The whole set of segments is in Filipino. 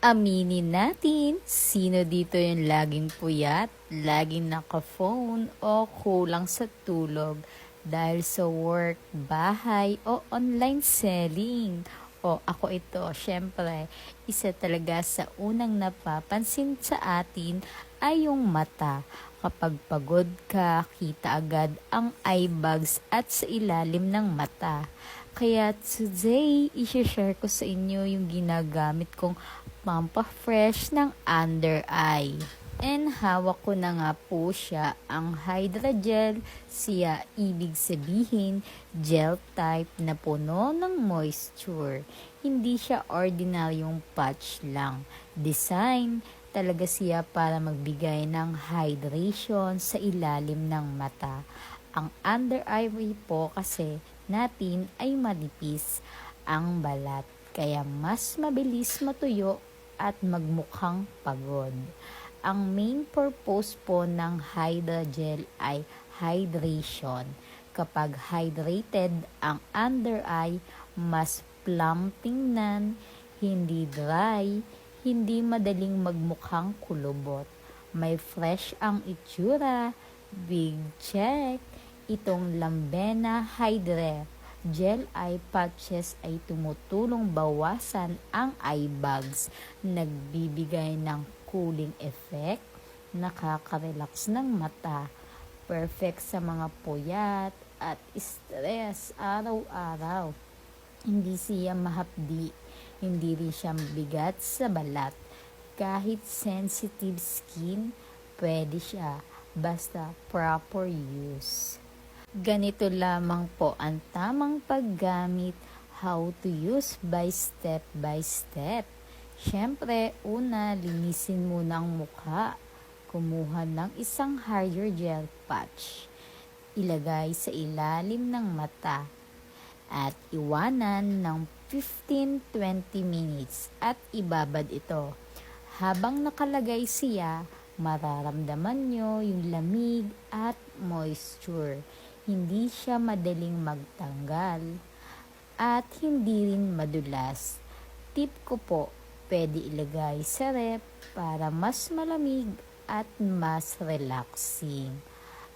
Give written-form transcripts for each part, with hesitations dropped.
Aminin natin, sino dito yung laging puyat, laging naka-phone o kulang sa tulog dahil sa work, bahay o online selling? O ako ito, syempre, isa talaga sa unang napapansin sa atin ay yung mata. Kapag pagod ka, kita agad ang eye bags at sa ilalim ng mata. Kaya today, i-share ko sa inyo yung ginagamit kong pampafresh ng under eye. And hawak ko na nga po siya ang Hydra Gel, siya ibig sabihin gel type na puno ng moisture. Hindi siya ordinaryong patch lang. Design talaga siya para magbigay ng hydration sa ilalim ng mata. Ang under eye po kasi natin ay manipis ang balat, kaya mas mabilis matuyo at magmukhang pagod. Ang main purpose po ng Hydra Gel ay hydration. Kapag hydrated ang under eye, mas plump tingnan, hindi dry, hindi madaling magmukhang kulubot. May fresh ang itsura, big check. Itong Lambena Hydra Gel Eye Patches ay tumutulong bawasan ang eye bags, nagbibigay ng cooling effect, nakaka-relax ng mata, perfect sa mga puyat at stress araw-araw. Hindi siya mahapdi, hindi rin siya bigat sa balat. Kahit sensitive skin, pwede siya basta proper use. Ganito lamang po ang tamang paggamit, how to use by step. Siyempre, una, linisin muna ang mukha. Kumuha ng isang Hydra Gel patch. Ilagay sa ilalim ng mata at iwanan ng 15-20 minutes at ibabad ito. Habang nakalagay siya, mararamdaman nyo yung lamig at moisture. Hindi siya madaling magtanggal at hindi rin madulas. Tip ko po, pwede ilagay sa ref para mas malamig at mas relaxing.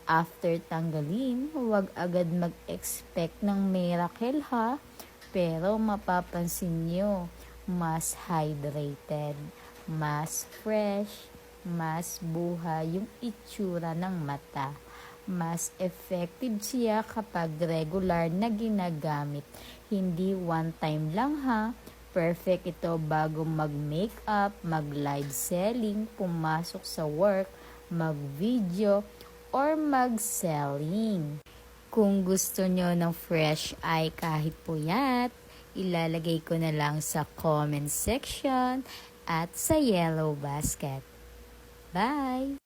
After tanggalin, huwag agad mag-expect ng miracle ha, pero mapapansin nyo, mas hydrated, mas fresh, mas buhay yung itsura ng mata. Mas effective siya kapag regular na ginagamit, hindi one time lang ha. Perfect ito bago mag-makeup, mag-live selling, pumasok sa work, mag-video, or mag-selling. Kung gusto nyo ng fresh eye kahit puyat, ilalagay ko na lang sa comment section at sa yellow basket. Bye!